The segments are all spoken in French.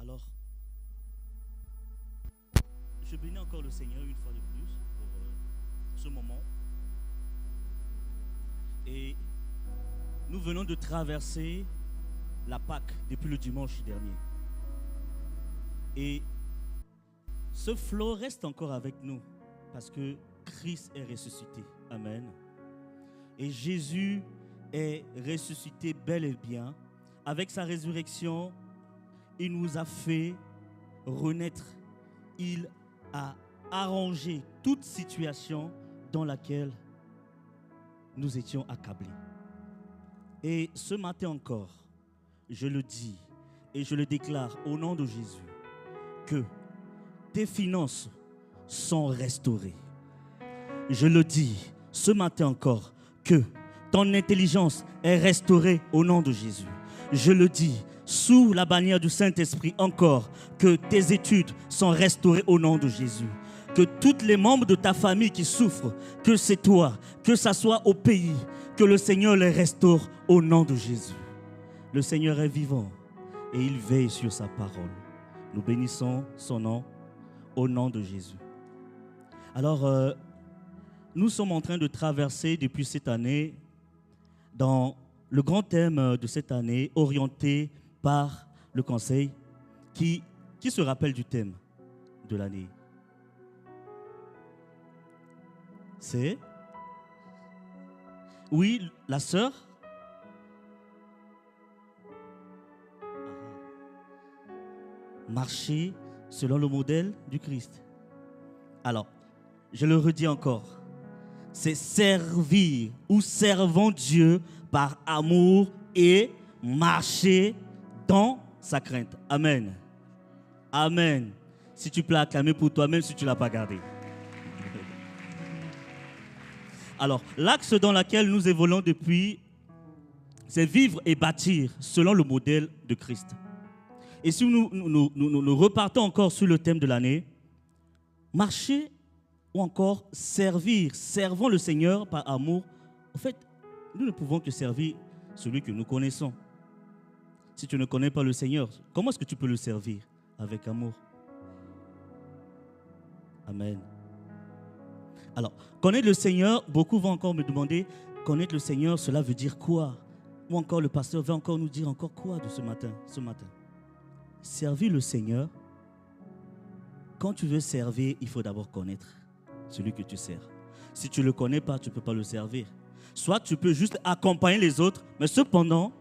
Alors, je bénis encore le Seigneur une fois de plus pour ce moment. Et nous venons de traverser la Pâque depuis le dimanche dernier. Et ce flot reste encore avec nous parce que Christ est ressuscité. Amen. Et Jésus est ressuscité bel et bien. Avec sa résurrection, il nous a fait renaître. Il a arrangé toute situation dans laquelle nous étions accablés. Et ce matin encore, je le dis et je le déclare au nom de Jésus, que tes finances sont restaurées. Je le dis ce matin encore, que ton intelligence est restaurée au nom de Jésus. Je le dis sous la bannière du Saint-Esprit encore, que tes études sont restaurées au nom de Jésus. Que tous les membres de ta famille qui souffrent, que c'est toi, que ça soit au pays, que le Seigneur les restaure au nom de Jésus. Le Seigneur est vivant et il veille sur sa parole. Nous bénissons son nom au nom de Jésus. Alors, nous sommes en train de traverser depuis cette année dans le grand thème de cette année orienté par le conseil. Qui se rappelle du thème de l'année? C'est? Oui, la sœur? Marcher selon le modèle du Christ. Alors, je le redis encore. C'est servir ou servons Dieu par amour et marcher dans sa crainte. Amen. Amen. Si tu peux acclamer pour toi, même si tu ne l'as pas gardé. Alors, l'axe dans lequel nous évoluons depuis, c'est vivre et bâtir selon le modèle de Christ. Et si nous repartons encore sur le thème de l'année, marcher ou encore servir, servons le Seigneur par amour. En fait, nous ne pouvons que servir celui que nous connaissons. Si tu ne connais pas le Seigneur, comment est-ce que tu peux le servir avec amour? Amen. Alors, connaître le Seigneur, beaucoup vont encore me demander, connaître le Seigneur, cela veut dire quoi? Ou encore le pasteur va encore nous dire encore quoi de ce matin? Servir le Seigneur, quand tu veux servir, il faut d'abord connaître celui que tu sers. Si tu ne le connais pas, tu ne peux pas le servir. Soit tu peux juste accompagner les autres, mais cependant,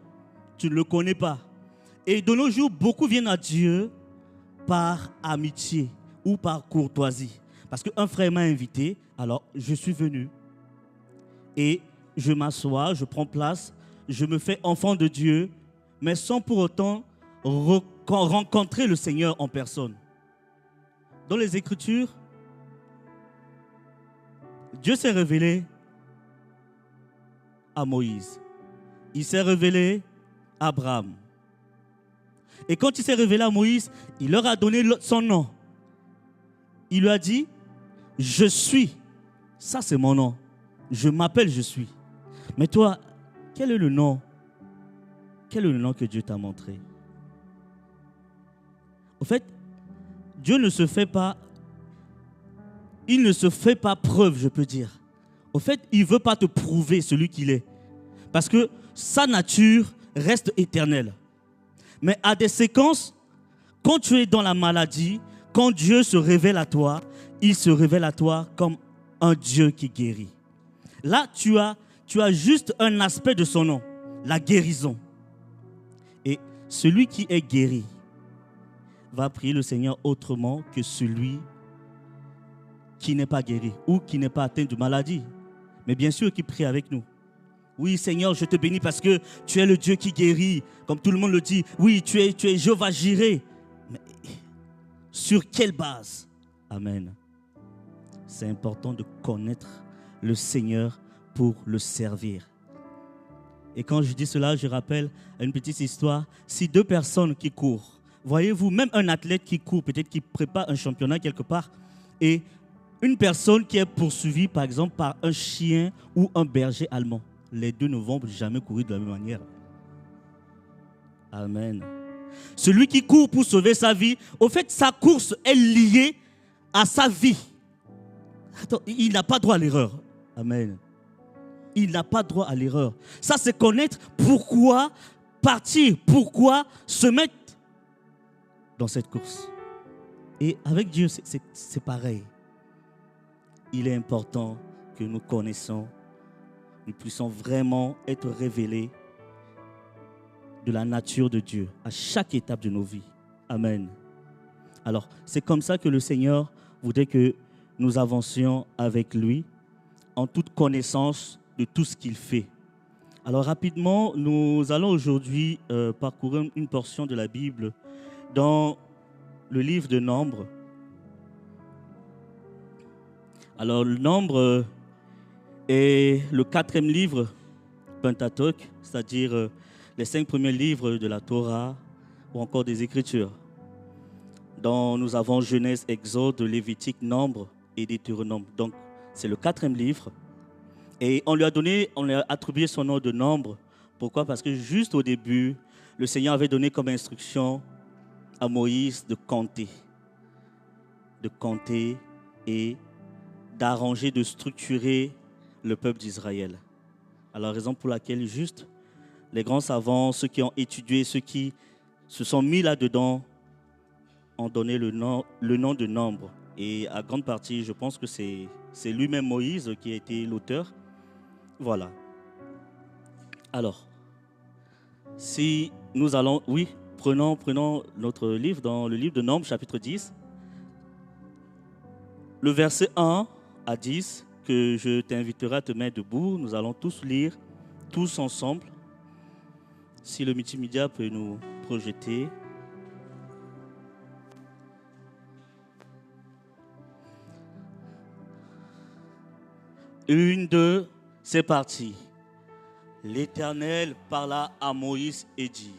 tu ne le connais pas. Et de nos jours, beaucoup viennent à Dieu par amitié ou par courtoisie. Parce qu'un frère m'a invité, alors je suis venu. Et je m'assois, je prends place, je me fais enfant de Dieu, mais sans pour autant rencontrer le Seigneur en personne. Dans les Écritures, Dieu s'est révélé à Moïse. Il s'est révélé à Abraham. Et quand il s'est révélé à Moïse, il leur a donné son nom. Il lui a dit, je suis. Ça, c'est mon nom. Je m'appelle je suis. Mais toi, quel est le nom? Quel est le nom que Dieu t'a montré? En fait, Dieu ne se fait pas, il ne se fait pas preuve, je peux dire. En fait, il ne veut pas te prouver celui qu'il est. Parce que sa nature reste éternelle. Mais à des séquences, quand tu es dans la maladie, quand Dieu se révèle à toi, il se révèle à toi comme un Dieu qui guérit. Là, tu as juste un aspect de son nom, la guérison. Et celui qui est guéri va prier le Seigneur autrement que celui qui n'est pas guéri ou qui n'est pas atteint de maladie. Mais bien sûr qui prie avec nous. Oui, Seigneur, je te bénis parce que tu es le Dieu qui guérit, comme tout le monde le dit. Oui, tu es Jéhovah Jireh. Mais sur quelle base? Amen. C'est important de connaître le Seigneur pour le servir. Et quand je dis cela, je rappelle une petite histoire. Si deux personnes qui courent, voyez-vous, même un athlète qui court, peut-être qui prépare un championnat quelque part, et une personne qui est poursuivie, par exemple, par un chien ou un berger allemand, les deux ne vont jamais courir de la même manière. Amen. Celui qui court pour sauver sa vie, au fait, sa course est liée à sa vie. Attends, il n'a pas droit à l'erreur. Amen. Il n'a pas droit à l'erreur. Ça, c'est connaître pourquoi partir, pourquoi se mettre dans cette course. Et avec Dieu, c'est pareil. Il est important que nous connaissons, nous puissions vraiment être révélés de la nature de Dieu à chaque étape de nos vies. Amen. Alors, c'est comme ça que le Seigneur voudrait que nous avancions avec lui en toute connaissance de tout ce qu'il fait. Alors, rapidement, nous allons aujourd'hui parcourir une portion de la Bible dans le livre de Nombres. Alors, le Nombre est le 4e livre Pentateuque, c'est-à-dire les 5 premiers livres de la Torah ou encore des Écritures. Dont nous avons Genèse, Exode, Lévitique, Nombre et Deutéronome. Donc, c'est le 4e livre. Et on lui a attribué son nom de Nombre. Pourquoi? Parce que juste au début, le Seigneur avait donné comme instruction à Moïse de compter et d'arranger, de structurer le peuple d'Israël. Alors, raison pour laquelle juste les grands savants, ceux qui ont étudié, ceux qui se sont mis là-dedans, ont donné le nom de Nombre. Et à grande partie, je pense que c'est lui-même Moïse qui a été l'auteur. Voilà. Alors, si nous allons, oui, prenons notre livre dans le livre de Nombres, chapitre 10. Le verset 1 à 10, que je t'inviterai à te mettre debout. Nous allons tous lire, tous ensemble. Si le multimédia peut nous projeter. Une, deux, c'est parti. L'Éternel parla à Moïse et dit: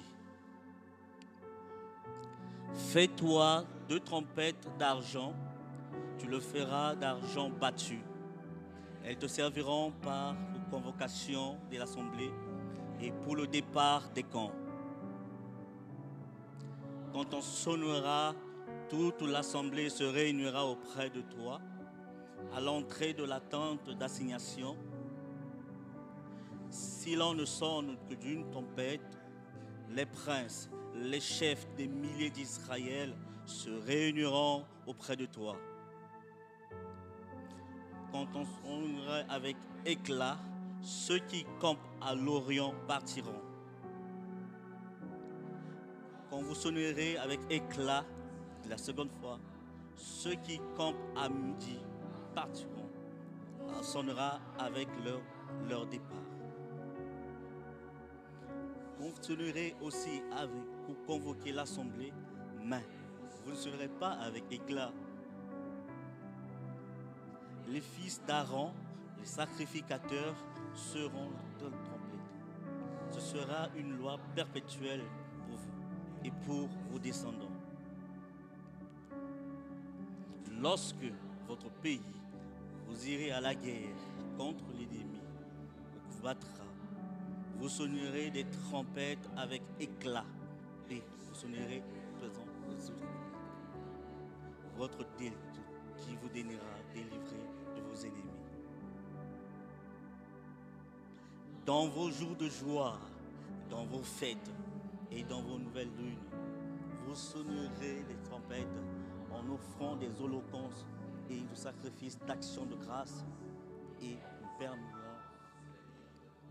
fais-toi 2 trompettes d'argent, tu le feras d'argent battu. Elles te serviront par convocation de l'assemblée et pour le départ des camps. Quand on sonnera, toute l'assemblée se réunira auprès de toi à l'entrée de la tente d'assignation. Si l'on ne sonne que d'une trompette, les princes, les chefs des milliers d'Israël se réuniront auprès de toi. Quand on sonnera avec éclat, ceux qui campent à l'Orient partiront. Quand vous sonnerez avec éclat, la seconde fois, ceux qui campent à midi partiront. On sonnera avec leur départ. Vous sonnerez aussi pour convoquer l'assemblée, mais vous ne sonnerez pas avec éclat. Les fils d'Aaron, les sacrificateurs, seront de trompette. Ce sera une loi perpétuelle pour vous et pour vos descendants. Lorsque votre pays, vous irez à la guerre contre l'ennemi, vous battra, vous sonnerez des trompettes avec éclat et vous sonnerez votre délivré qui vous donnera délivré de vos ennemis. Dans vos jours de joie, dans vos fêtes et dans vos nouvelles lunes, vous sonnerez des trompettes en offrant des holocaustes et des sacrifices d'action de grâce et vous permettra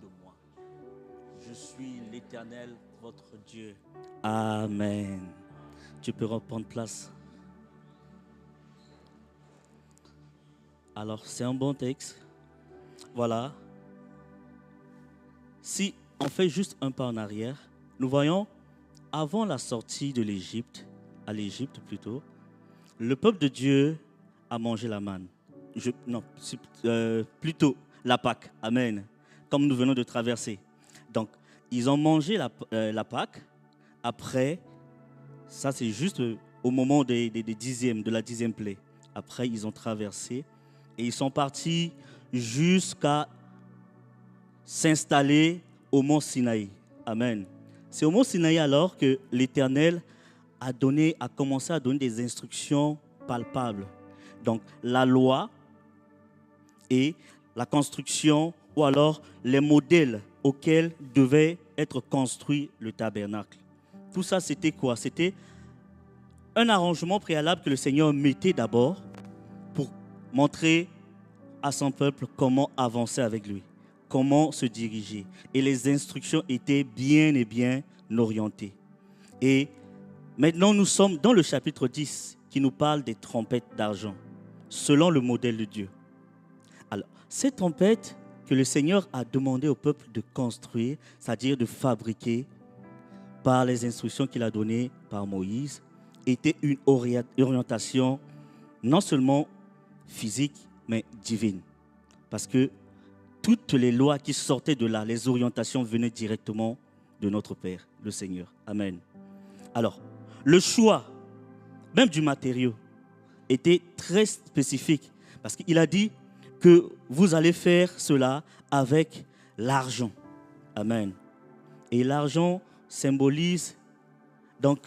de moi. Je suis l'Éternel, votre Dieu. Amen. Tu peux reprendre place. Alors, c'est un bon texte. Voilà. Si on fait juste un pas en arrière, nous voyons, avant la sortie de l'Égypte, à l'Égypte plutôt, le peuple de Dieu a mangé la manne. Plutôt la Pâque. Amen. Comme nous venons de traverser. Donc, ils ont mangé la Pâque. Après, ça c'est juste au moment de la 10e plaie. Après, ils ont traversé et ils sont partis jusqu'à s'installer au mont Sinaï. Amen. C'est au mont Sinaï alors que l'Éternel a commencé à donner des instructions palpables. Donc la loi et la construction ou alors les modèles auxquels devait être construit le tabernacle. Tout ça, c'était quoi? C'était un arrangement préalable que le Seigneur mettait d'abord pour montrer à son peuple comment avancer avec lui, comment se diriger. Et les instructions étaient bien et bien orientées. Et maintenant, nous sommes dans le chapitre 10 qui nous parle des trompettes d'argent, selon le modèle de Dieu. Alors, ces trompettes que le Seigneur a demandé au peuple de construire, c'est-à-dire de fabriquer par les instructions qu'il a données par Moïse, était une orientation non seulement physique, mais divine. Parce que toutes les lois qui sortaient de là, les orientations venaient directement de notre Père, le Seigneur. Amen. Alors, le choix, même du matériau, était très spécifique. Parce qu'il a dit que vous allez faire cela avec l'argent. Amen. Et l'argent symbolise, donc,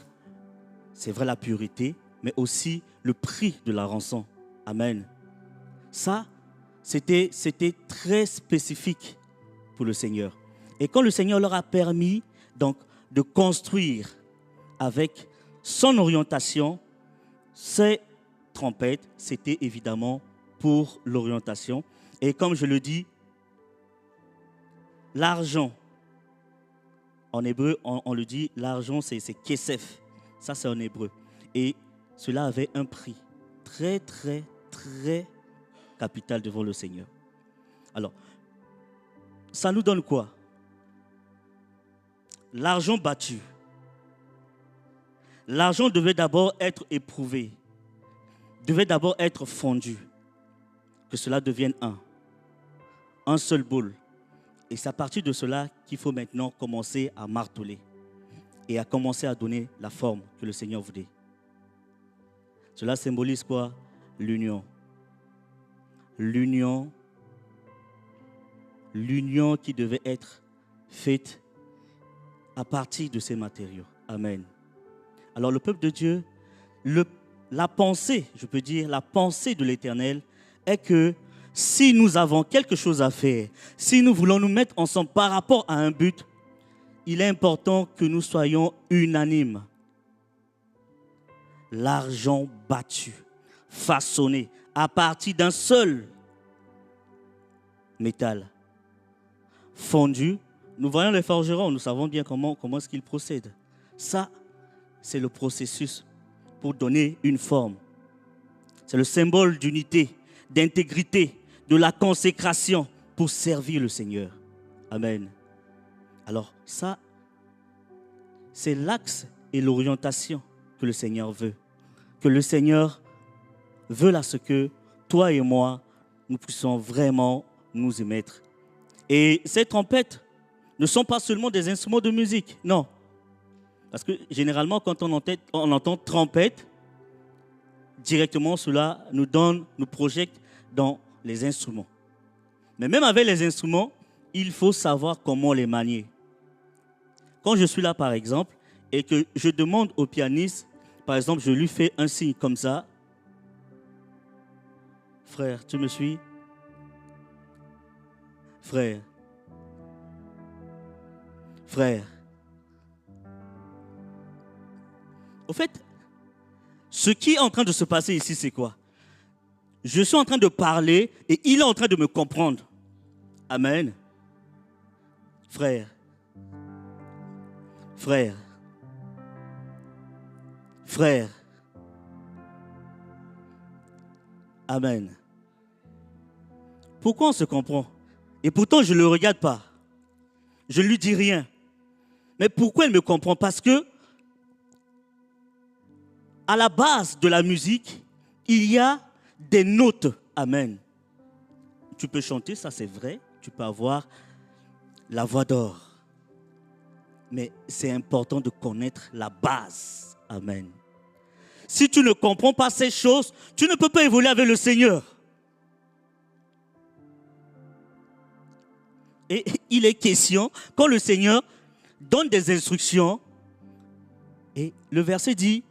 c'est vrai la purité, mais aussi le prix de la rançon. Amen. Ça, c'était très spécifique pour le Seigneur. Et quand le Seigneur leur a permis donc, de construire avec son orientation, ces trompettes, c'était évidemment pour l'orientation. Et comme je le dis, l'argent, en hébreu, on le dit, l'argent c'est kesef. Ça c'est en hébreu. Et cela avait un prix très, très, très capital devant le Seigneur. Alors, ça nous donne quoi? L'argent battu. L'argent devait d'abord être éprouvé, devait d'abord être fondu, que cela devienne un seul bol. Et c'est à partir de cela qu'il faut maintenant commencer à marteler et à commencer à donner la forme que le Seigneur voulait. Cela symbolise quoi? L'union. L'union qui devait être faite à partir de ces matériaux. Amen. Alors le peuple de Dieu, la pensée, je peux dire, la pensée de l'Éternel est que si nous avons quelque chose à faire, si nous voulons nous mettre ensemble par rapport à un but, il est important que nous soyons unanimes. L'argent battu, façonné à partir d'un seul métal, fondu. Nous voyons les forgerons, nous savons bien comment est-ce qu'ils procèdent. Ça, c'est le processus pour donner une forme. C'est le symbole d'unité, d'intégrité, de la consécration pour servir le Seigneur. Amen. Alors ça, c'est l'axe et l'orientation que le Seigneur veut. Que le Seigneur veut à ce que toi et moi, nous puissions vraiment nous y mettre. Et ces trompettes ne sont pas seulement des instruments de musique, non. Parce que généralement, quand on entend trompette, directement cela nous projette dans les instruments. Mais même avec les instruments, il faut savoir comment les manier. Quand je suis là, par exemple, et que je demande au pianiste, par exemple, je lui fais un signe comme ça. Frère, tu me suis? Frère. Frère. Au fait, ce qui est en train de se passer ici, c'est quoi? Je suis en train de parler et il est en train de me comprendre. Amen. Frère. Frère. Frère. Amen. Pourquoi on se comprend? Et pourtant, je ne le regarde pas. Je ne lui dis rien. Mais pourquoi elle me comprend? Parce que à la base de la musique, il y a des notes. Amen. Tu peux chanter, ça c'est vrai. Tu peux avoir la voix d'or. Mais c'est important de connaître la base. Amen. Si tu ne comprends pas ces choses, tu ne peux pas évoluer avec le Seigneur. Et il est question, quand le Seigneur donne des instructions. Et le verset dit,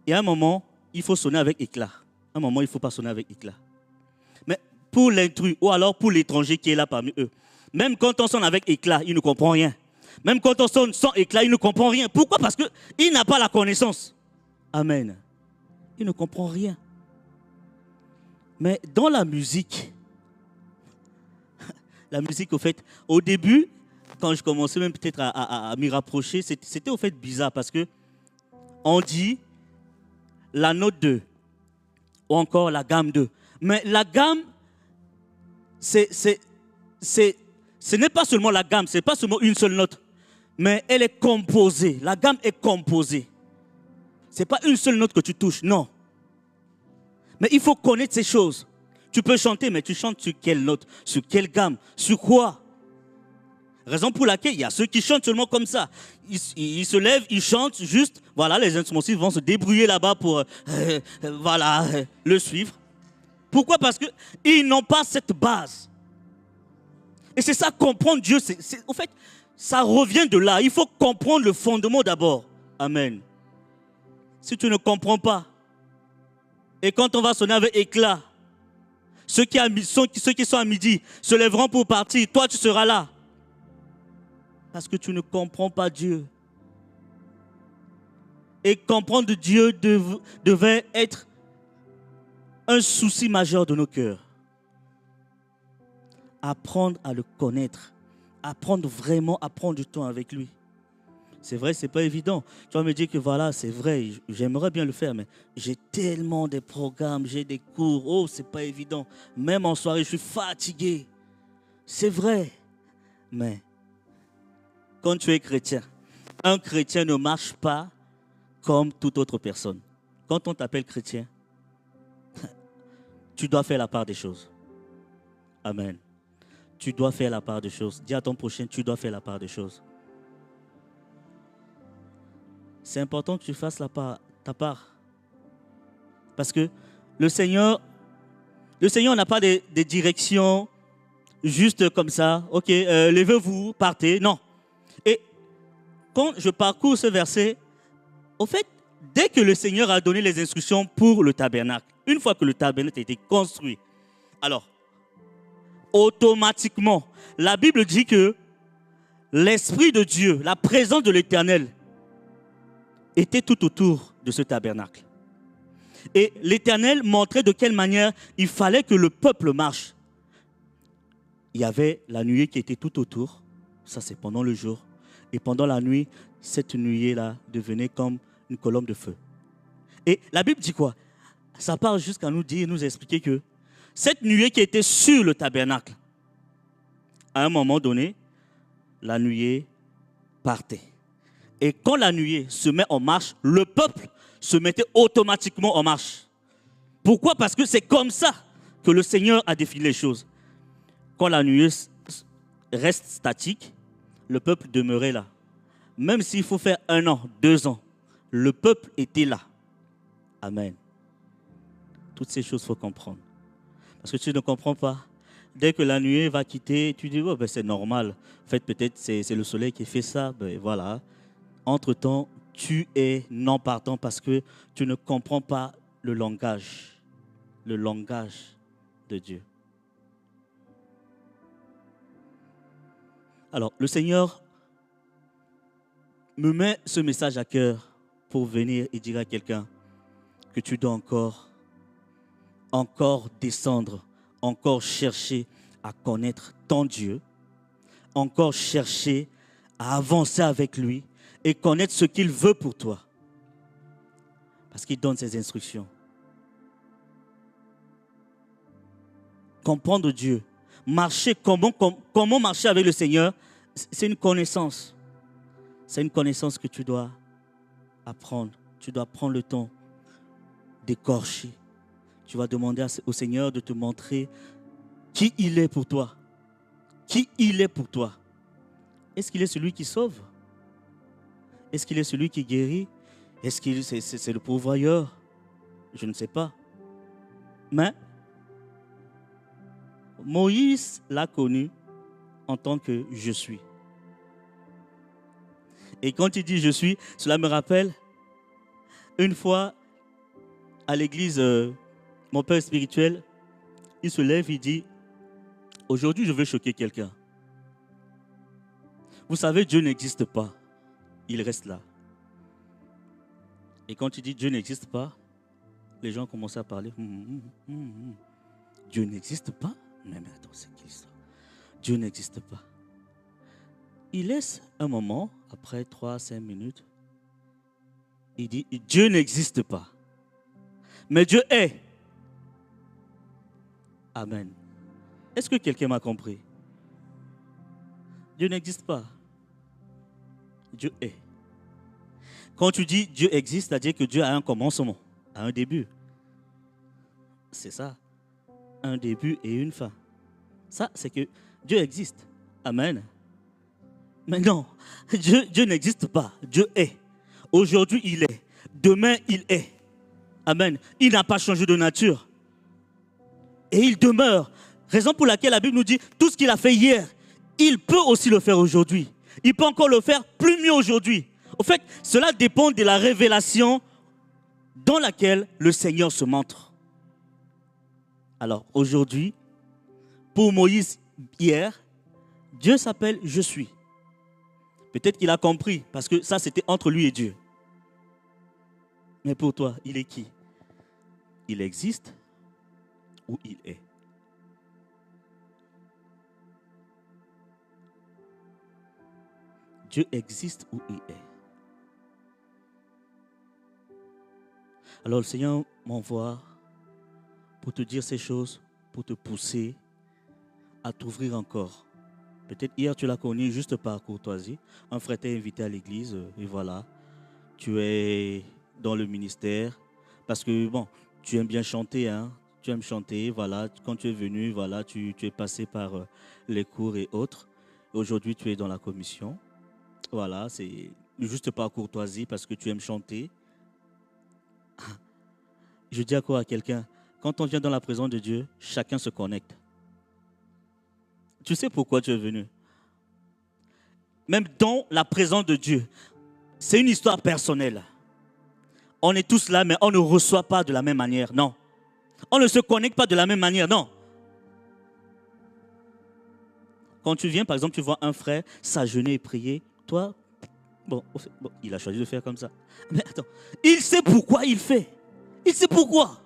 il y a un moment, il faut sonner avec éclat. Un moment, il ne faut pas sonner avec éclat. Mais pour l'intrus, ou alors pour l'étranger qui est là parmi eux, même quand on sonne avec éclat, il ne comprend rien. Même quand on sonne sans éclat, il ne comprend rien. Pourquoi? Parce qu'il n'a pas la connaissance. Amen. Il ne comprend rien. Mais dans la musique, au fait, au début, quand je commençais même peut-être à m'y rapprocher, c'était au fait bizarre parce que on dit la note 2 ou encore la gamme 2. Mais la gamme, ce n'est pas seulement la gamme, ce n'est pas seulement une seule note, mais elle est composée. La gamme est composée. Ce n'est pas une seule note que tu touches, non. Mais il faut connaître ces choses. Tu peux chanter, mais tu chantes sur quelle note? Sur quelle gamme? Sur quoi? Raison pour laquelle il y a ceux qui chantent seulement comme ça. Ils se lèvent, ils chantent juste. Voilà, les instrumentistes vont se débrouiller là-bas pour le suivre. Pourquoi? Parce qu'ils n'ont pas cette base. Et c'est ça, comprendre Dieu. En fait, ça revient de là. Il faut comprendre le fondement d'abord. Amen. Si tu ne comprends pas, et quand on va sonner avec éclat, ceux qui sont à midi se lèveront pour partir. Toi, tu seras là. Parce que tu ne comprends pas Dieu. Et comprendre Dieu devait être un souci majeur de nos cœurs. Apprendre à le connaître. Apprendre vraiment à prendre du temps avec lui. C'est vrai, ce n'est pas évident. Tu vas me dire que voilà, c'est vrai, j'aimerais bien le faire, mais j'ai tellement de programmes, j'ai des cours. Oh, ce n'est pas évident. Même en soirée, je suis fatigué. C'est vrai. Mais quand tu es chrétien, un chrétien ne marche pas comme toute autre personne. Quand on t'appelle chrétien, tu dois faire la part des choses. Amen. Tu dois faire la part des choses. Dis à ton prochain, tu dois faire la part des choses. C'est important que tu fasses ta part. Parce que le Seigneur n'a pas des directions juste comme ça. Ok, levez-vous, partez. Non. Et quand je parcours ce verset, au fait, dès que le Seigneur a donné les instructions pour le tabernacle, une fois que le tabernacle a été construit, alors, automatiquement, la Bible dit que l'Esprit de Dieu, la présence de l'Éternel, était tout autour de ce tabernacle. Et l'Éternel montrait de quelle manière il fallait que le peuple marche. Il y avait la nuée qui était tout autour, ça c'est pendant le jour. Et pendant la nuit, cette nuée-là devenait comme une colonne de feu. Et la Bible dit quoi? Ça part jusqu'à nous dire, nous expliquer que cette nuée qui était sur le tabernacle, à un moment donné, la nuée partait. Et quand la nuée se met en marche, le peuple se mettait automatiquement en marche. Pourquoi? Parce que c'est comme ça que le Seigneur a défini les choses. Quand la nuée reste statique, le peuple demeurait là. Même s'il faut faire 1 an, 2 ans, le peuple était là. Amen. Toutes ces choses, il faut comprendre. Parce que tu ne comprends pas. Dès que la nuée va quitter, tu dis, oh, ben, c'est normal. En fait, peut-être c'est le soleil qui fait ça. Ben, voilà. Entre-temps, tu es non partant parce que tu ne comprends pas le langage de Dieu. Alors, le Seigneur me met ce message à cœur pour venir et dire à quelqu'un que tu dois encore descendre, encore chercher à connaître ton Dieu, encore chercher à avancer avec lui et connaître ce qu'il veut pour toi. Parce qu'il donne ses instructions. Comprendre Dieu, marcher, comment marcher avec le Seigneur, c'est une connaissance. C'est une connaissance que tu dois apprendre. Tu dois prendre le temps d'écorcher. Tu vas demander au Seigneur de te montrer qui il est pour toi. Qui il est pour toi. Est-ce qu'il est celui qui sauve? Est-ce qu'il est celui qui guérit? Est-ce qu'il c'est le pourvoyeur? Je ne sais pas. Mais Moïse l'a connu en tant que je suis. Et quand il dit je suis, cela me rappelle une fois à l'église, mon père spirituel, il se lève, il dit, aujourd'hui je veux choquer quelqu'un. Vous savez, Dieu n'existe pas. Il reste là. Et quand il dit Dieu n'existe pas, les gens commencent à parler. Dieu n'existe pas? Mais attends, c'est quelle histoire? Dieu n'existe pas. Il laisse un moment, après 3-5 minutes, il dit Dieu n'existe pas. Mais Dieu est. Amen. Est-ce que quelqu'un m'a compris? Dieu n'existe pas. Dieu est. Quand tu dis Dieu existe, c'est-à-dire que Dieu a un commencement, a un début. C'est ça. Un début et une fin. Ça, c'est que Dieu existe. Amen. Mais non, Dieu n'existe pas. Dieu est. Aujourd'hui, il est. Demain, il est. Amen. Il n'a pas changé de nature. Et il demeure. Raison pour laquelle la Bible nous dit, tout ce qu'il a fait hier, il peut aussi le faire aujourd'hui. Il peut encore le faire plus mieux aujourd'hui. Au fait, cela dépend de la révélation dans laquelle le Seigneur se montre. Alors, aujourd'hui, pour Moïse, hier, Dieu s'appelle « Je suis ». Peut-être qu'il a compris, parce que ça, c'était entre lui et Dieu. Mais pour toi, il est qui? Il existe ou il est? Dieu existe ou il est? Alors le Seigneur m'envoie pour te dire ces choses, pour te pousser à t'ouvrir encore. Peut-être hier tu l'as connu juste par courtoisie. Un frère t'a invité à l'église et voilà. Tu es dans le ministère parce que bon, tu aimes bien chanter, hein. Tu aimes chanter, voilà. Quand tu es venu, voilà, tu es passé par les cours et autres. Aujourd'hui, tu es dans la commission. Voilà, c'est juste par courtoisie parce que tu aimes chanter. Je dis à quoi à quelqu'un? Quand on vient dans la présence de Dieu, chacun se connecte. Tu sais pourquoi tu es venu? Même dans la présence de Dieu, c'est une histoire personnelle. On est tous là, mais on ne reçoit pas de la même manière, non. On ne se connecte pas de la même manière, non. Quand tu viens, par exemple, tu vois un frère s'agenouiller et prier, toi, bon, il a choisi de faire comme ça. Mais attends, il sait pourquoi il fait. Il sait pourquoi.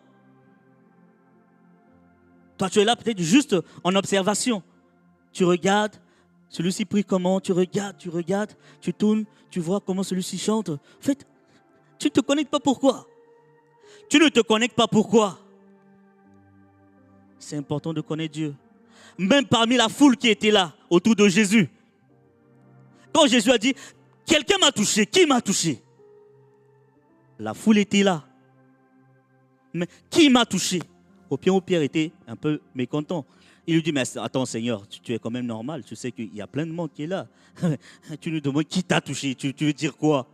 Toi, tu es là peut-être juste en observation. Tu regardes, celui-ci prie comment, tu regardes, tu tournes, tu vois comment celui-ci chante. En fait, tu ne te connectes pas pourquoi. Tu ne te connectes pas pourquoi. C'est important de connaître Dieu. Même parmi la foule qui était là, autour de Jésus. Quand Jésus a dit, quelqu'un m'a touché, qui m'a touché? La foule était là. Mais qui m'a touché? Pierre était un peu mécontent. Il lui dit, mais attends Seigneur, tu es quand même normal. Tu sais qu'il y a plein de monde qui est là. Tu nous demandes qui t'a touché. Tu veux dire quoi?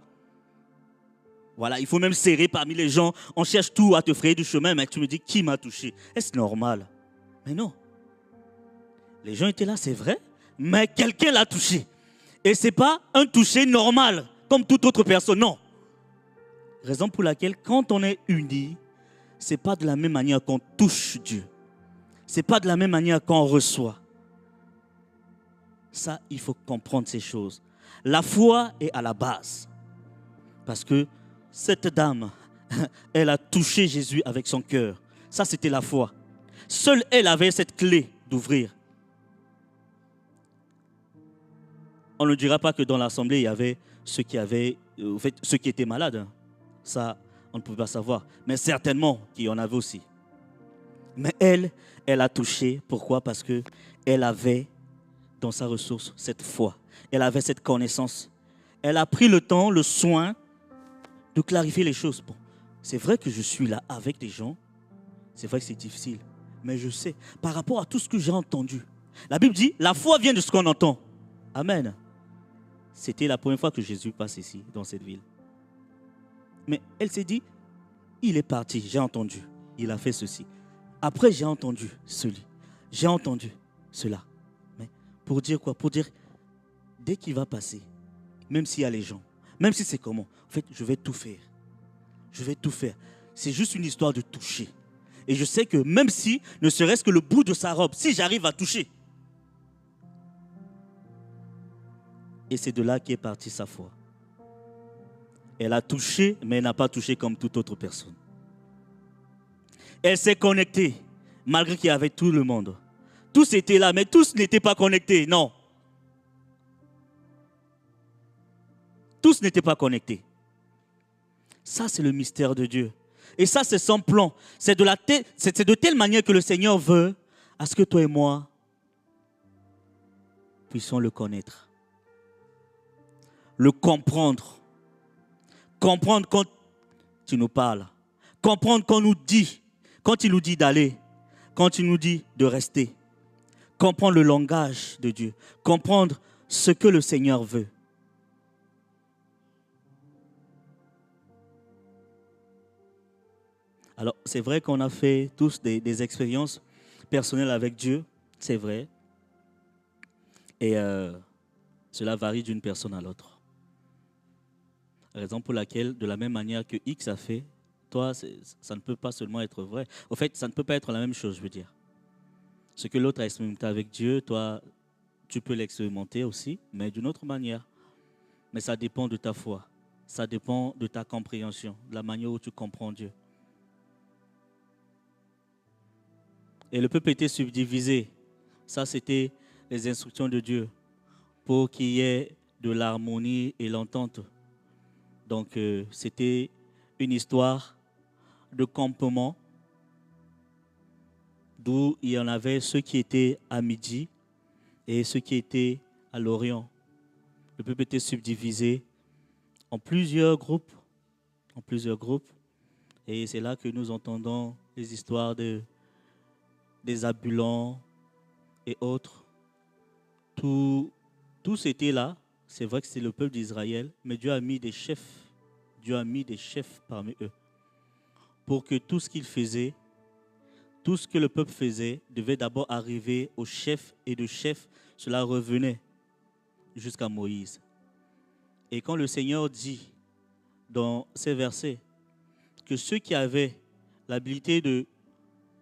Voilà, il faut même serrer parmi les gens. On cherche tout à te frayer du chemin, mais tu me dis qui m'a touché. Est-ce normal? Mais non. Les gens étaient là, c'est vrai, mais quelqu'un l'a touché. Et ce n'est pas un toucher normal, comme toute autre personne, non. Raison pour laquelle, quand on est unis, ce n'est pas de la même manière qu'on touche Dieu. Ce n'est pas de la même manière qu'on reçoit. Ça, il faut comprendre ces choses. La foi est à la base. Parce que cette dame, elle a touché Jésus avec son cœur. Ça, c'était la foi. Seule elle avait cette clé d'ouvrir. On ne dira pas que dans l'assemblée, il y avait ceux qui étaient malades. Ça, on ne pouvait pas savoir. Mais certainement qu'il y en avait aussi. Mais elle a touché. Pourquoi? Parce qu'elle avait dans sa ressource cette foi. Elle avait cette connaissance. Elle a pris le temps, le soin de clarifier les choses. Bon, c'est vrai que je suis là avec des gens. C'est vrai que c'est difficile. Mais je sais, par rapport à tout ce que j'ai entendu, la Bible dit, la foi vient de ce qu'on entend. Amen. C'était la première fois que Jésus passe ici, dans cette ville. Mais elle s'est dit, il est parti, j'ai entendu. Il a fait ceci. Après, j'ai entendu celui. J'ai entendu cela. Mais pour dire quoi? Pour dire, dès qu'il va passer, même s'il y a les gens, Même si c'est comment. En fait, je vais tout faire. Je vais tout faire. C'est juste une histoire de toucher. Et je sais que même si, ne serait-ce que le bout de sa robe, si j'arrive à toucher. Et c'est de là qu'est partie sa foi. Elle a touché, mais elle n'a pas touché comme toute autre personne. Elle s'est connectée, malgré qu'il y avait tout le monde. Tous étaient là, mais tous n'étaient pas connectés, non. Tous n'étaient pas connectés. Ça, c'est le mystère de Dieu. Et ça, c'est son plan. C'est de telle manière que le Seigneur veut à ce que toi et moi puissions le connaître. Le comprendre. Comprendre quand tu nous parles. Comprendre quand il nous dit d'aller. Quand il nous dit de rester. Comprendre le langage de Dieu. Comprendre ce que le Seigneur veut. Alors, c'est vrai qu'on a fait tous des expériences personnelles avec Dieu. C'est vrai. Et cela varie d'une personne à l'autre. Raison pour laquelle, de la même manière que X a fait, toi, ça ne peut pas seulement être vrai. Au fait, ça ne peut pas être la même chose, je veux dire. Ce que l'autre a expérimenté avec Dieu, toi, tu peux l'expérimenter aussi, mais d'une autre manière. Mais ça dépend de ta foi. Ça dépend de ta compréhension, de la manière où tu comprends Dieu. Et le peuple était subdivisé. Ça, c'était les instructions de Dieu pour qu'il y ait de l'harmonie et l'entente. Donc, c'était une histoire de campement d'où il y en avait ceux qui étaient à midi et ceux qui étaient à l'Orient. Le peuple était subdivisé en plusieurs groupes. Et c'est là que nous entendons les histoires des Zabulons et autres. Tous étaient là. C'est vrai que c'est le peuple d'Israël, mais Dieu a mis des chefs. Dieu a mis des chefs parmi eux. Pour que tout ce qu'ils faisaient, tout ce que le peuple faisait, devait d'abord arriver au chef. Et de chef, cela revenait jusqu'à Moïse. Et quand le Seigneur dit dans ces versets que ceux qui avaient l'habilité de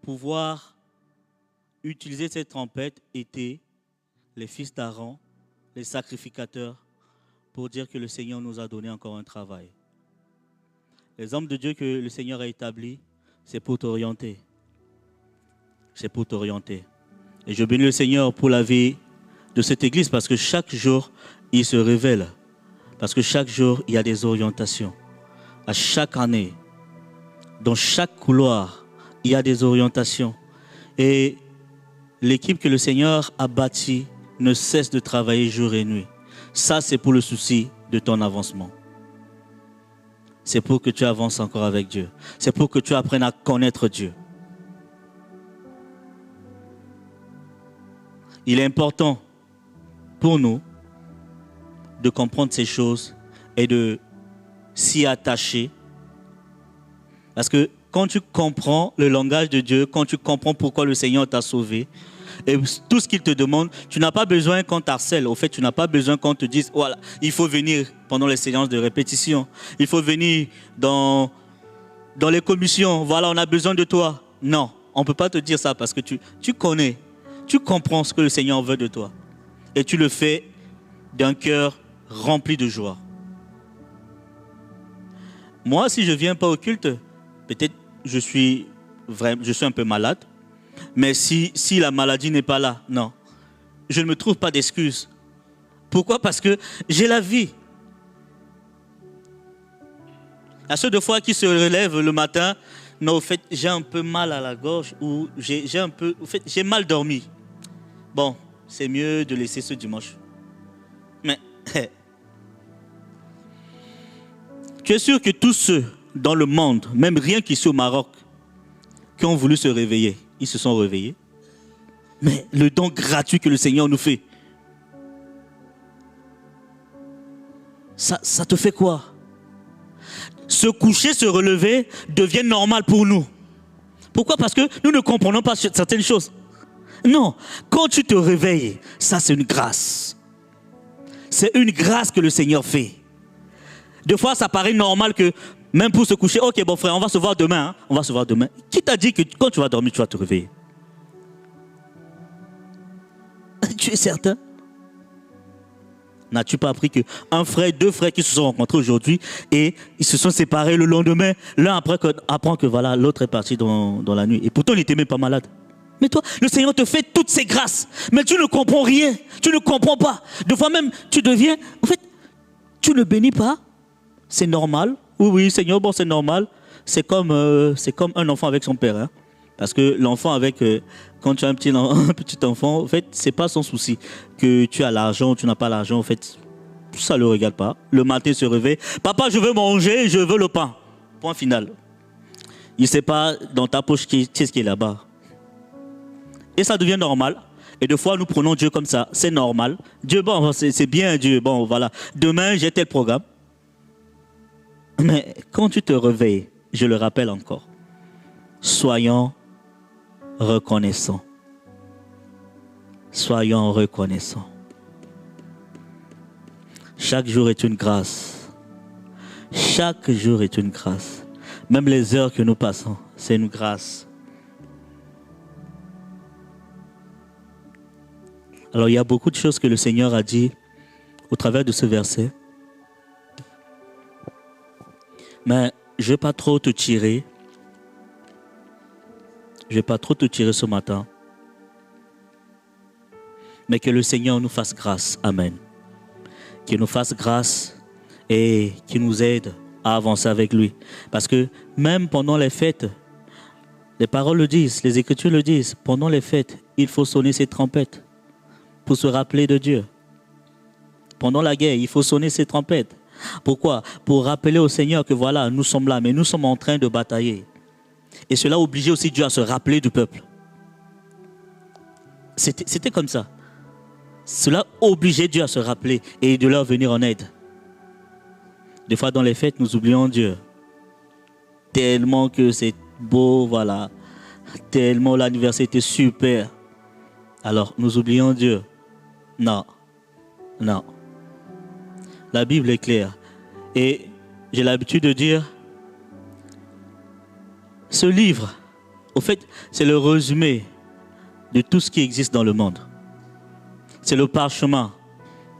pouvoir utiliser cette trompette étaient les fils d'Aaron, les sacrificateurs, pour dire que le Seigneur nous a donné encore un travail. Les hommes de Dieu que le Seigneur a établis, c'est pour t'orienter. C'est pour t'orienter. Et je bénis le Seigneur pour la vie de cette église parce que chaque jour, il se révèle. Parce que chaque jour, il y a des orientations. À chaque année, dans chaque couloir, il y a des orientations. Et l'équipe que le Seigneur a bâtie ne cesse de travailler jour et nuit. Ça, c'est pour le souci de ton avancement. C'est pour que tu avances encore avec Dieu. C'est pour que tu apprennes à connaître Dieu. Il est important pour nous de comprendre ces choses et de s'y attacher. Parce que quand tu comprends le langage de Dieu, quand tu comprends pourquoi le Seigneur t'a sauvé, et tout ce qu'il te demande, tu n'as pas besoin qu'on t'harcèle. Au fait, tu n'as pas besoin qu'on te dise, voilà, il faut venir pendant les séances de répétition. Il faut venir dans les commissions. Voilà, on a besoin de toi. Non, on ne peut pas te dire ça parce que tu connais, tu comprends ce que le Seigneur veut de toi. Et tu le fais d'un cœur rempli de joie. Moi, si je ne viens pas au culte, peut-être je suis un peu malade. Mais si la maladie n'est pas là, non. Je ne me trouve pas d'excuses. Pourquoi? Parce que j'ai la vie. La seule de fois qui se relève le matin, non, au fait, j'ai un peu mal à la gorge ou j'ai mal dormi. Bon, c'est mieux de laisser ce dimanche. Mais, tu es sûr que tous ceux dans le monde, même rien qu'ici au Maroc, qui ont voulu se réveiller, ils se sont réveillés. Mais le don gratuit que le Seigneur nous fait, ça te fait quoi? Se coucher, se relever devient normal pour nous. Pourquoi? Parce que nous ne comprenons pas certaines choses. Non, quand tu te réveilles, ça c'est une grâce. C'est une grâce que le Seigneur fait. Des fois, ça paraît normal que même pour se coucher, ok, bon frère, on va se voir demain. Hein, on va se voir demain. Qui t'a dit que quand tu vas dormir, tu vas te réveiller? Tu es certain? N'as-tu pas appris qu'un frère, deux frères qui se sont rencontrés aujourd'hui et ils se sont séparés le lendemain, l'un apprend que voilà, l'autre est parti dans la nuit. Et pourtant, il n'était même pas malade. Mais toi, le Seigneur te fait toutes ces grâces. Mais tu ne comprends rien. Tu ne comprends pas. Des fois même, tu deviens... En fait, tu ne bénis pas. C'est normal. Oui, Seigneur, bon, c'est normal. C'est comme un enfant avec son père. Hein. Parce que l'enfant avec... quand tu as un petit enfant, en fait, c'est pas son souci. Que tu as l'argent ou tu n'as pas l'argent, en fait, ça ne le regarde pas. Le matin, il se réveille. Papa, je veux manger, je veux le pain. Point final. Il ne sait pas dans ta poche qu'est-ce qui est là-bas. Et ça devient normal. Et des fois, nous prenons Dieu comme ça. C'est normal. Dieu, bon, c'est bien Dieu. Bon, voilà. Demain, j'ai tel programme. Mais quand tu te réveilles, je le rappelle encore, soyons reconnaissants. Soyons reconnaissants. Chaque jour est une grâce. Chaque jour est une grâce. Même les heures que nous passons, c'est une grâce. Alors, il y a beaucoup de choses que le Seigneur a dit au travers de ce verset. Mais je ne vais pas trop te tirer. Je ne vais pas trop te tirer ce matin. Mais que le Seigneur nous fasse grâce. Amen. Qu'il nous fasse grâce et qu'il nous aide à avancer avec lui. Parce que même pendant les fêtes, les paroles le disent, les Écritures le disent, pendant les fêtes, il faut sonner ses trompettes pour se rappeler de Dieu. Pendant la guerre, il faut sonner ses trompettes. Pourquoi? Pour rappeler au Seigneur que voilà, nous sommes là, mais nous sommes en train de batailler. Et cela obligeait aussi Dieu à se rappeler du peuple. C'était comme ça. Cela obligeait Dieu à se rappeler et de leur venir en aide. Des fois, dans les fêtes, nous oublions Dieu. Tellement que c'est beau, voilà. Tellement l'anniversaire était super. Alors, nous oublions Dieu. Non. Non. La Bible est claire. Et j'ai l'habitude de dire, ce livre, au fait, c'est le résumé de tout ce qui existe dans le monde. C'est le parchemin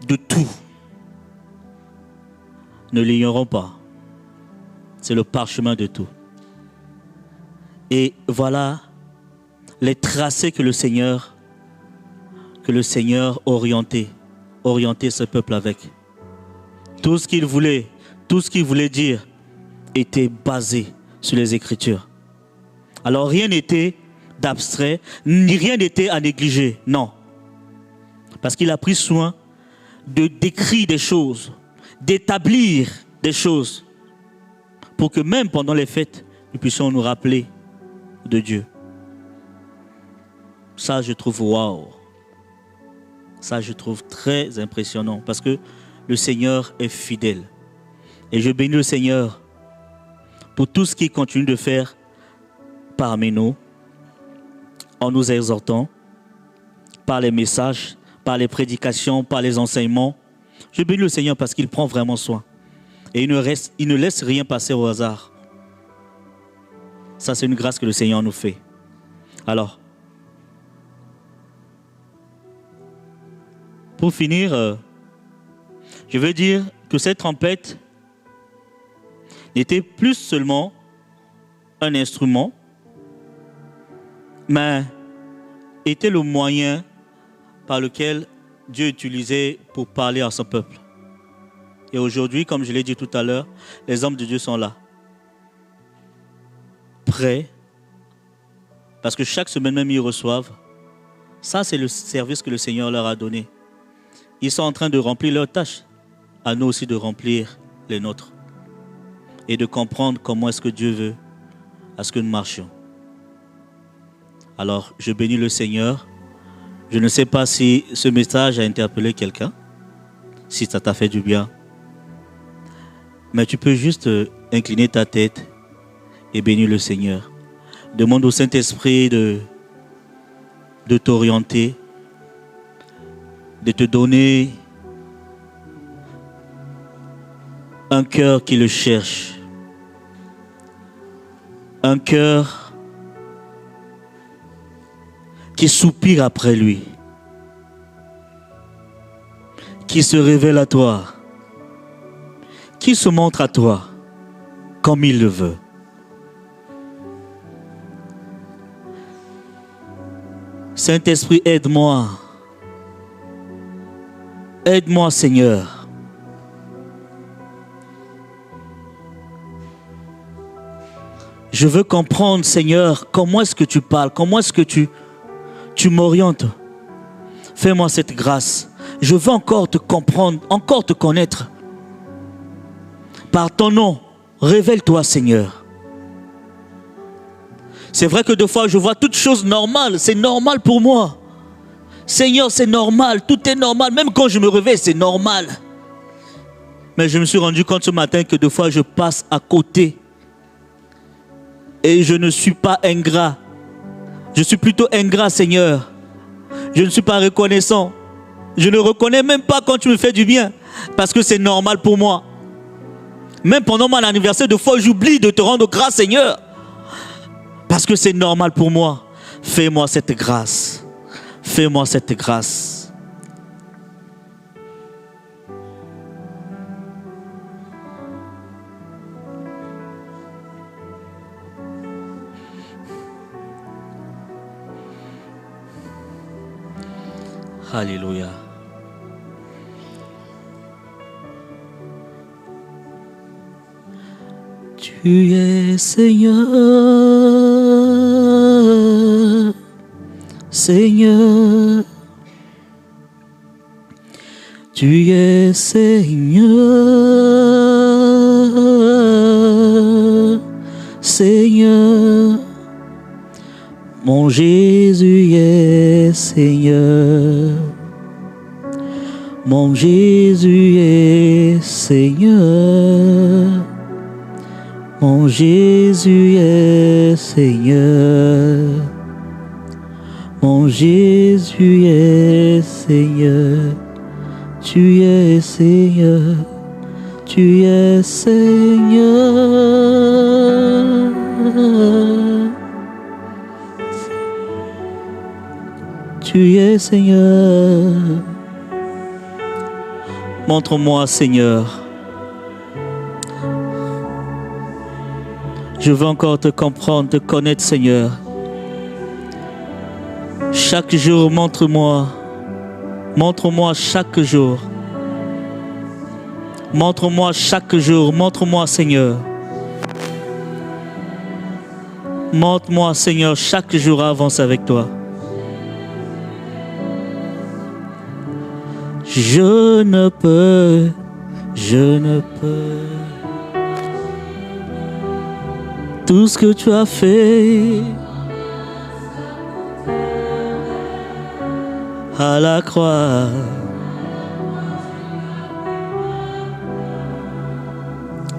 de tout. Ne l'ignorons pas. C'est le parchemin de tout. Et voilà les tracés que le Seigneur orientait ce peuple avec. Tout ce qu'il voulait dire était basé sur les Écritures. Alors rien n'était d'abstrait, ni rien n'était à négliger, non. Parce qu'il a pris soin de décrire des choses, d'établir des choses, pour que même pendant les fêtes, nous puissions nous rappeler de Dieu. Ça, je trouve waouh. Ça, je trouve très impressionnant, parce que le Seigneur est fidèle. Et je bénis le Seigneur pour tout ce qu'il continue de faire parmi nous, en nous exhortant, par les messages, par les prédications, par les enseignements. Je bénis le Seigneur parce qu'il prend vraiment soin. Et il ne laisse rien passer au hasard. Ça, c'est une grâce que le Seigneur nous fait. Alors, pour finir, je veux dire que cette trompette n'était plus seulement un instrument, mais était le moyen par lequel Dieu utilisait pour parler à son peuple. Et aujourd'hui, comme je l'ai dit tout à l'heure, les hommes de Dieu sont là, prêts, parce que chaque semaine même ils reçoivent. Ça, c'est le service que le Seigneur leur a donné. Ils sont en train de remplir leurs tâches, à nous aussi de remplir les nôtres et de comprendre comment est-ce que Dieu veut à ce que nous marchions. Alors, je bénis le Seigneur. Je ne sais pas si ce message a interpellé quelqu'un, si ça t'a fait du bien. Mais tu peux juste incliner ta tête et bénir le Seigneur. Demande au Saint-Esprit de t'orienter, de te donner Un cœur qui le cherche. Un cœur qui soupire après lui. Qui se révèle à toi. Qui se montre à toi comme il le veut. Saint-Esprit, aide-moi. Aide-moi, Seigneur. Je veux comprendre, Seigneur, comment est-ce que tu parles, comment est-ce que tu m'orientes. Fais-moi cette grâce. Je veux encore te comprendre, encore te connaître. Par ton nom, révèle-toi, Seigneur. C'est vrai que des fois, je vois toutes choses normales. C'est normal pour moi. Seigneur, c'est normal. Tout est normal. Même quand je me réveille, c'est normal. Mais je me suis rendu compte ce matin que des fois, je passe à côté. Et je ne suis pas ingrat. Je suis plutôt ingrat, Seigneur. Je ne suis pas reconnaissant. Je ne reconnais même pas quand tu me fais du bien. Parce que c'est normal pour moi. Même pendant mon anniversaire, des fois, j'oublie de te rendre grâce, Seigneur. Parce que c'est normal pour moi. Fais-moi cette grâce. Fais-moi cette grâce. Alléluia. Tu es Seigneur, Seigneur. Tu es Seigneur, Seigneur. Mon Jésus est Seigneur. Mon Jésus est Seigneur. Mon Jésus est Seigneur. Mon Jésus est Seigneur. Tu es Seigneur. Tu es Seigneur. Tu es Seigneur. Montre-moi, Seigneur. Je veux encore te comprendre, te connaître, Seigneur. Chaque jour, montre-moi. Montre-moi chaque jour. Montre-moi chaque jour. Montre-moi, Seigneur. Montre-moi, Seigneur, chaque jour avance avec toi. Je ne peux. Tout ce que tu as fait à la croix.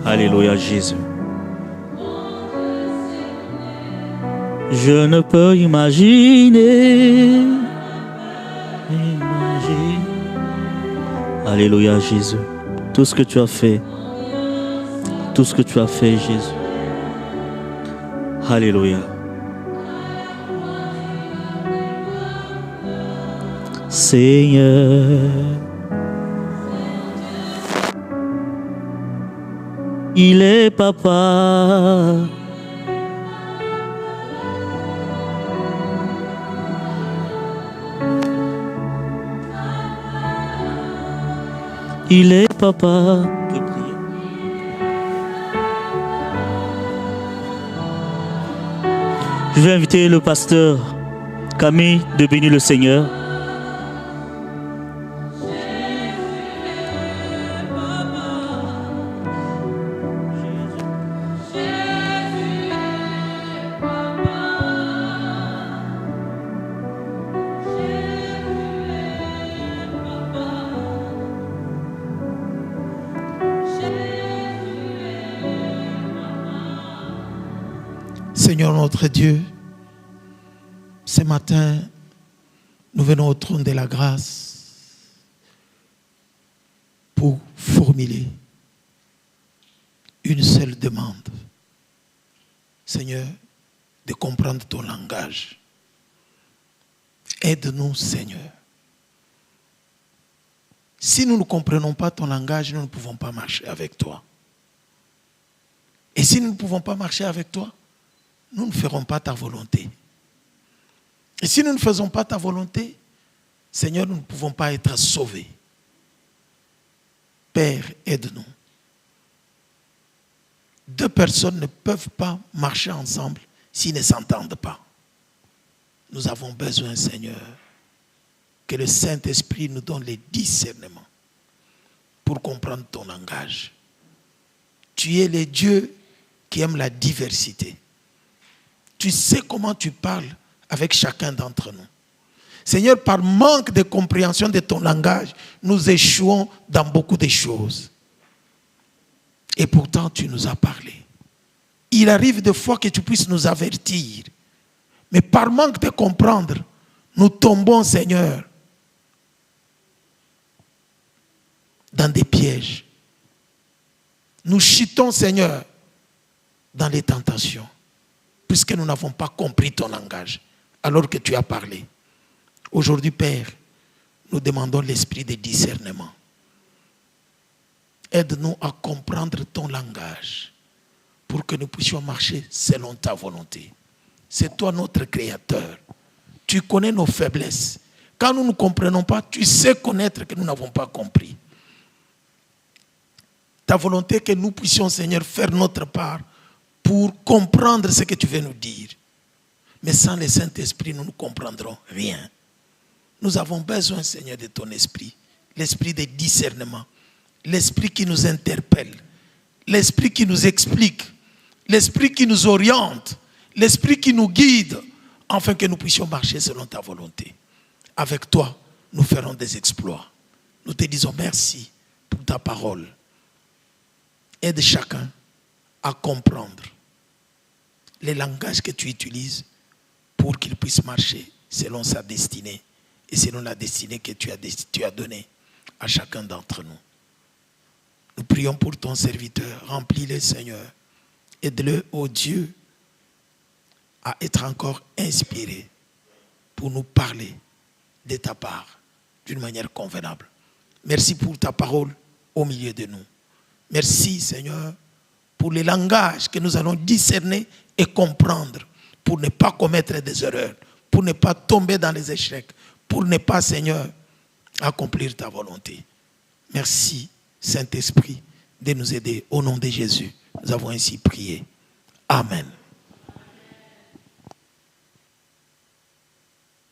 Alléluia, Jésus. Je ne peux imaginer. Alléluia, Jésus. Tout ce que tu as fait. Tout ce que tu as fait, Jésus. Alléluia. Seigneur, il est papa. Il est papa. Je vais inviter le pasteur Camille de bénir le Seigneur. Seigneur notre Dieu, ce matin, nous venons au trône de la grâce pour formuler une seule demande. Seigneur, de comprendre ton langage. Aide-nous, Seigneur. Si nous ne comprenons pas ton langage, nous ne pouvons pas marcher avec toi. Et si nous ne pouvons pas marcher avec toi, nous ne ferons pas ta volonté. Et si nous ne faisons pas ta volonté, Seigneur, nous ne pouvons pas être sauvés. Père, aide-nous. Deux personnes ne peuvent pas marcher ensemble s'ils ne s'entendent pas. Nous avons besoin, Seigneur, que le Saint-Esprit nous donne les discernements pour comprendre ton langage. Tu es le Dieu qui aime la diversité. Tu sais comment tu parles avec chacun d'entre nous. Seigneur, par manque de compréhension de ton langage, nous échouons dans beaucoup de choses. Et pourtant, tu nous as parlé. Il arrive des fois que tu puisses nous avertir. Mais par manque de comprendre, nous tombons, Seigneur, dans des pièges. Nous chutons, Seigneur, dans les tentations, puisque nous n'avons pas compris ton langage, alors que tu as parlé. Aujourd'hui, Père, nous demandons l'esprit de discernement. Aide-nous à comprendre ton langage pour que nous puissions marcher selon ta volonté. C'est toi notre Créateur. Tu connais nos faiblesses. Quand nous ne comprenons pas, tu sais connaître que nous n'avons pas compris. Ta volonté est que nous puissions, Seigneur, faire notre part pour comprendre ce que tu veux nous dire. Mais sans le Saint-Esprit, nous ne comprendrons rien. Nous avons besoin, Seigneur, de ton esprit. L'esprit de discernement. L'esprit qui nous interpelle. L'esprit qui nous explique. L'esprit qui nous oriente. L'esprit qui nous guide. Afin que nous puissions marcher selon ta volonté. Avec toi, nous ferons des exploits. Nous te disons merci pour ta parole. Aide chacun à comprendre les langages que tu utilises pour qu'il puisse marcher selon sa destinée et selon la destinée que tu as donnée à chacun d'entre nous. Nous prions pour ton serviteur. Remplis-le, Seigneur. Aide-le, ô Dieu, à être encore inspiré pour nous parler de ta part d'une manière convenable. Merci pour ta parole au milieu de nous. Merci, Seigneur, pour les langages que nous allons discerner et comprendre pour ne pas commettre des erreurs, pour ne pas tomber dans les échecs, pour ne pas, Seigneur, accomplir ta volonté. Merci, Saint-Esprit, de nous aider. Au nom de Jésus, nous avons ainsi prié. Amen.